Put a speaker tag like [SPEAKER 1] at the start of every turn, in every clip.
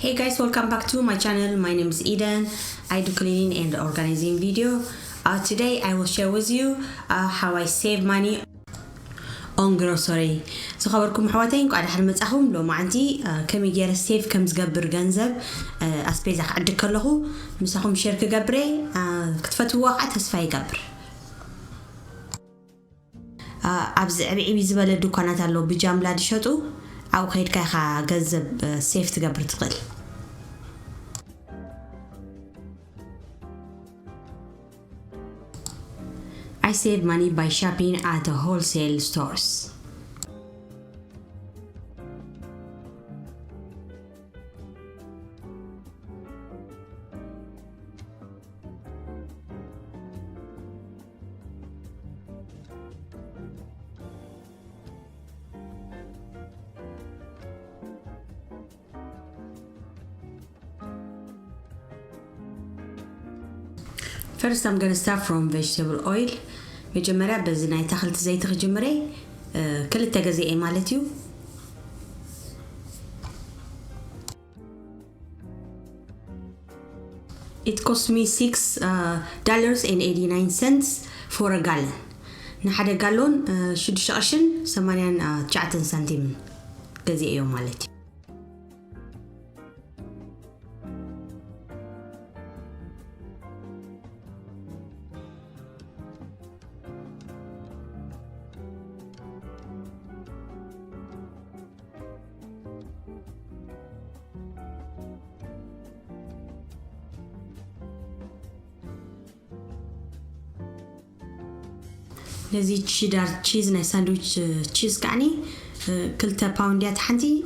[SPEAKER 1] Hey guys, welcome back to my channel. My name is Eden. I do cleaning and organizing video. Today I will share with you how I save money on grocery. So خبركم حواتين قاعد حد متأخم لو ما عندي كم يجير سيف كم زجبر جنزب أسبيزا عد كله مسحهم شركة جبري كتفتوا وقت هسفاي جبر أبز عبي زبالة دكانات اللو بجاملة دشتو أو خير كاخا جذب سيف تجبر تقل. I save money by shopping at the wholesale stores. First, I'm gonna start from vegetable oil. مجمرة بزناي تخلط زيت غجمري كل التجزئة مالتيو. It cost me $6.89 for a gallon. نحدا جالون شدش عشن 8 سنتيم جزئة مالتي. لذي تشيدر تشيز نا ساندويتش تشيز كعني كلتا باونديات حنتي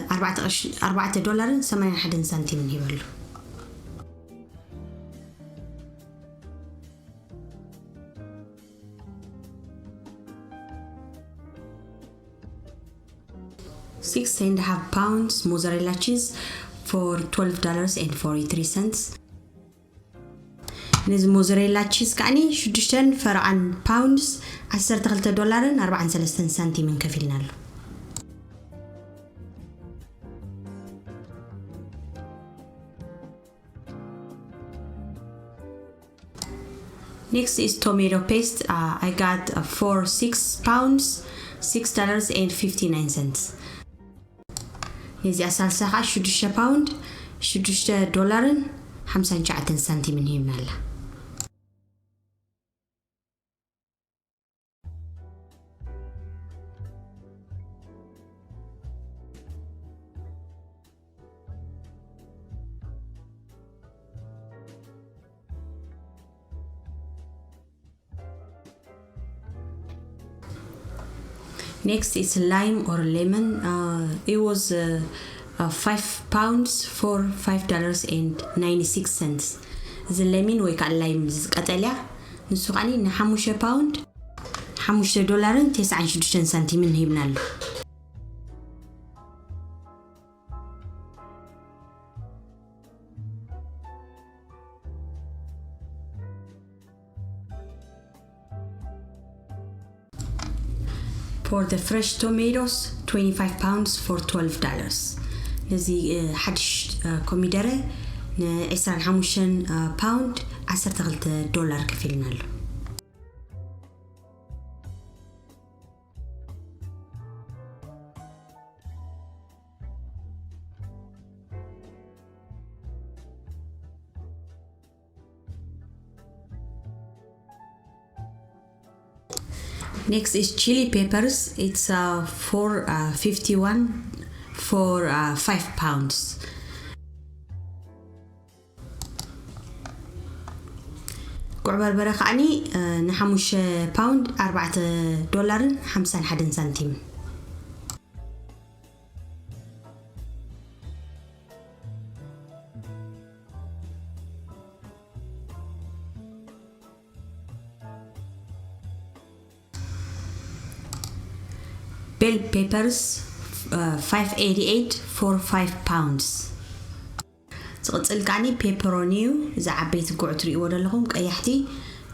[SPEAKER 1] $4 81 سنتيم هيبلو. £6.5 mozzarella cheese for $12.43. نز موزاريلا تشيز كعني شدشتن فرعن باوندز $10 43 سنتيم من كفيلنا له. Next is tomato paste. I got for 6 pounds $6.59. نزي أسال ساعة شدشة باوند $6 55 سنتيم من هنا له. Next is lime or lemon. It was 5 pounds for $5.96. The lemon ويك الليم قتلة نسوقني إن 5 باوند $5 69 سنتيم من هنا له. For the fresh tomatoes 25 pounds for $12. نزي حدش كوميدرة نعسر 5 باوند $10 كفيلنا له. Next is chili peppers. It's $4.51 for 5 pounds. قعبر برقعني نحمش باوند $4 51 سنتيم. Bell peppers $5.88 for 5 pounds. تقصل كعني بيبرونيو إذا عبيت قعتري ولا لهم كأيحتي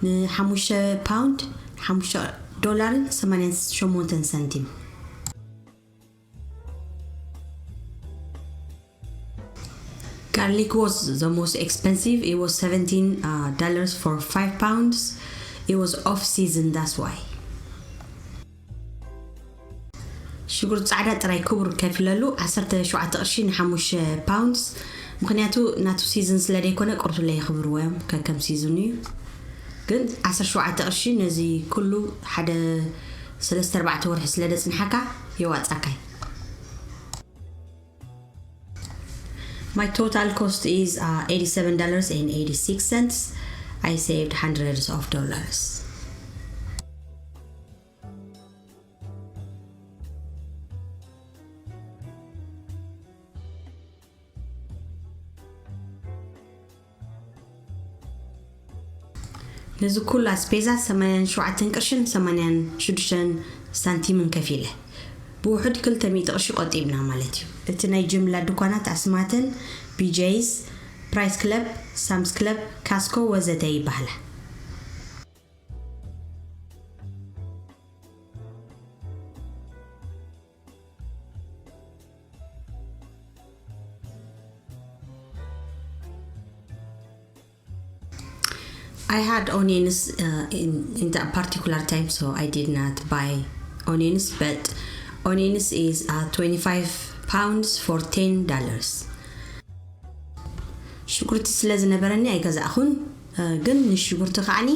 [SPEAKER 1] ن5 باوند $5 88 سنتيم. Garlic was the most expensive. It was $17 for 5 pounds. It was off season, that's why. ሽጉርቲ ጻዕዳ ጥራይ ክቡር ከፍለሉ 17 ቅርሺ ን5 ፓውንድስ ምክንያቱ ናቱ ሲዝን ስለ ደይኮነ ቁርቱ ላይ ይኽብርዎም ከከም ሲዝን እዩ ግን 17 ቅርሺ ነዚ ኩሉ ሓደ 3-4 ወርሒ ስለ ደጽንሐካ ይዋጻካይ My total cost is $87.86. I saved hundreds of dollars. نزو كل أسبيزا 87 قرشن 86 سنتيم كفيلة بوحد كل 100 قرش قطيبنا مالتي اتناي جملة دكانات أسماتن بي جيز برايس كلب سامس كلب كاسكو وزتاي بحلة I had onions in that particular time, so I did not buy onions, but onions is 25 pounds for $10. ሽጉርቲ ስለ ዝነበረኒ ኣይገዛእኹን ግን ንሽጉርቲ ከዓኒ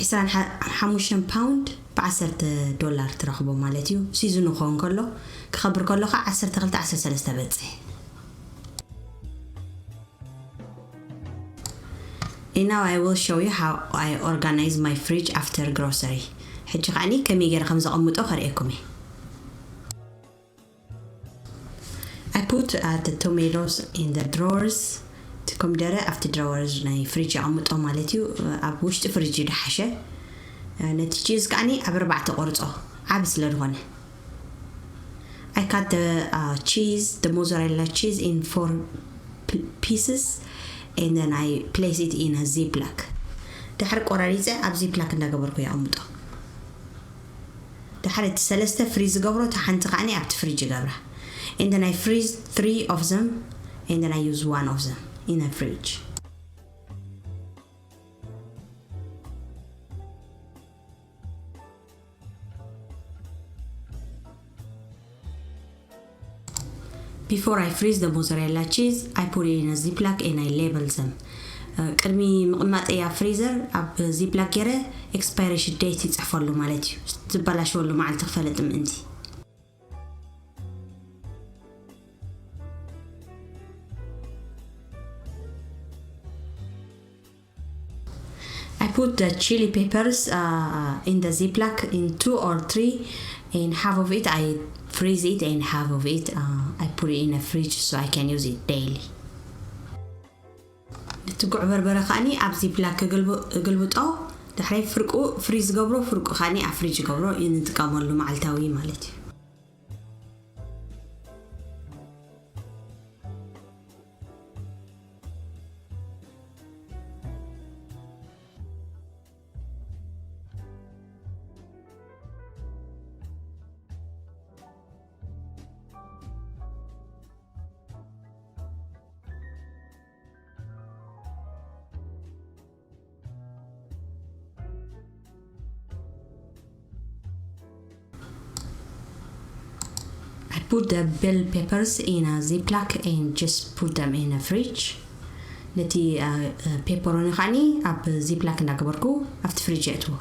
[SPEAKER 1] 25 ፓውንድ ብ$10 ትረኽቦ ማለት እዩ ሲዝኑ ኾን ከሎ ክኸብር ከሎኻ 12-13 በጽሕ And now I will show you how I organize my fridge after grocery. ሕጂ ከዓኒ ከመይ ገይረ ከም ዘቐምጦ ከርእየኩም I put the tomatoes in the drawers. تكم دره after drawers ናይ fridge ኣቐምጦ ማለት እዩ ኣብ ውሽጢ fridge ድሓሸ ነቲ cheese ከዓኒ ኣብ 4 ቆርጾ ዓብ ስለ ዝኾነ I cut the cheese, the mozzarella cheese in 4 pieces. And then I place it in a ziplock. دحر ቆራሪጸ ኣብ ziplock እንዳገበርኩ ያቀምጦ دحر ሰለስተ ፍሪዝ ገበሮ ተሓንቲ ከዓኒ ኣብቲ ፍሪጅ ገበራ and then I freeze 3 of them and then I use 1 of them in a fridge. Before I freeze the mozzarella cheese, I put it in a ziplock and I label them. ቅድሚ ምቕማጥያ ፍሪዘር ኣብ ziplock ገይረ expiration date ይጽፈሉ ማለት እዩ ዝበላሽወሉ መዓልቲ ክፈለጥም እንጂ I put the chili peppers in the ziplock in 2 or 3 and half of it I freeze it and half of it I put it in a fridge so I can use it daily. نتقع بربرة خاني أب ziplock قلبت دحري فرقو فريز قبرو فرقو خاني أفريج قبرو ينتقاملو مع التاوي مالتي. Put the bell peppers in a ziplock and just put them in a fridge. نتي pepperoni خاني أب ziplock ناقبركو أفت فريجاتو.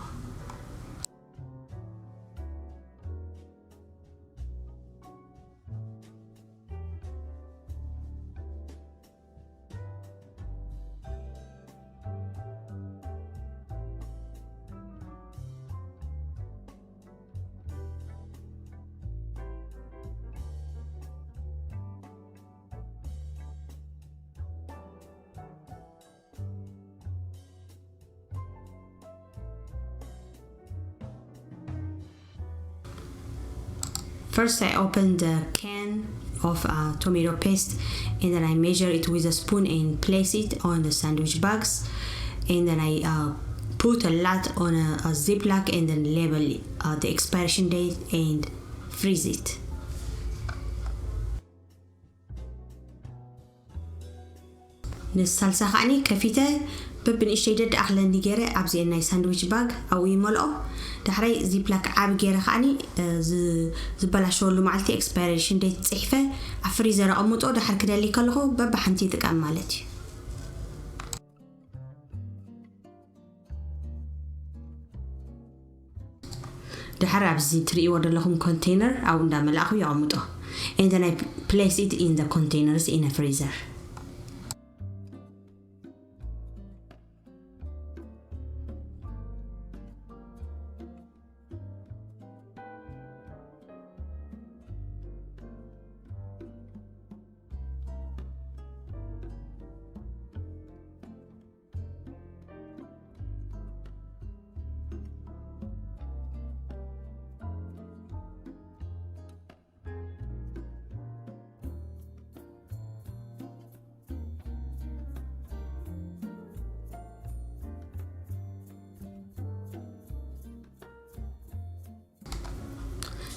[SPEAKER 1] First I opened the can of tomato paste and then I measure it with a spoon and place it on the sandwich bags and then I put a lot on a ziplock and then label the expiration date and freeze it. نسالسا خاني كفيته ببنشيدد أخلن ديجرة أبزي إناي ساندويتش باج أو يملأ دحري زي بلاك عب جيرة خاني زبلاش ولو معلتي expiration date صحفة أفريزر أموت أو دحر كده اللي كله ببحنتي تكملتي دحر أبزي تري ورد لهم container أو ندمل أخو يعموته and then I place it in the containers in a freezer.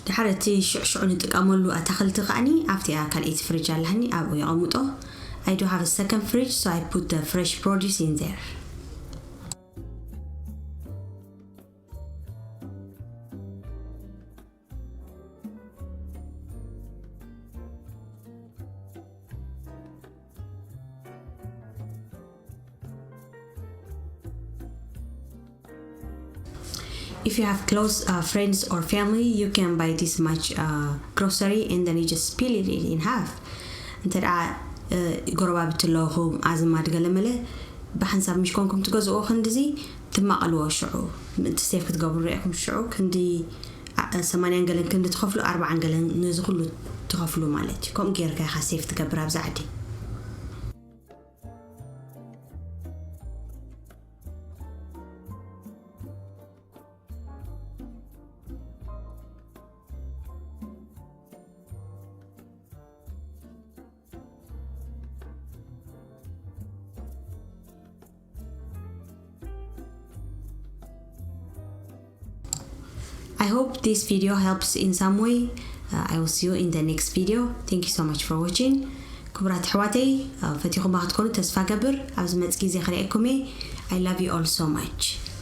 [SPEAKER 1] دحرتي شعشع نتقاملو أتخلت غاني أفتي أكل fridge لهني أبو يقمطه. I do have a second fridge, so I put the fresh produce in there. If you have close friends or family, you can buy this much grocery and then you just split it in half. انترا قربا بتلوهم عزمات قلمله بحنساب مش كونكم تجوزوا خندزي تمقلوا شعو تستيف تقبلوا رأيكم شعو كندي 8 قلن كندي تخفلوا 4 قلن نزخلوا تخفلوا مالتي كم غير كا خسيف تقبرها بزعدي. I hope this video helps in some way. I will see you in the next video. Thank you so much for watching. كبرات حواتي فتيخو ما تكونوا تسفى قبر عبز ما تسكيزي خليكمي. I love you all so much.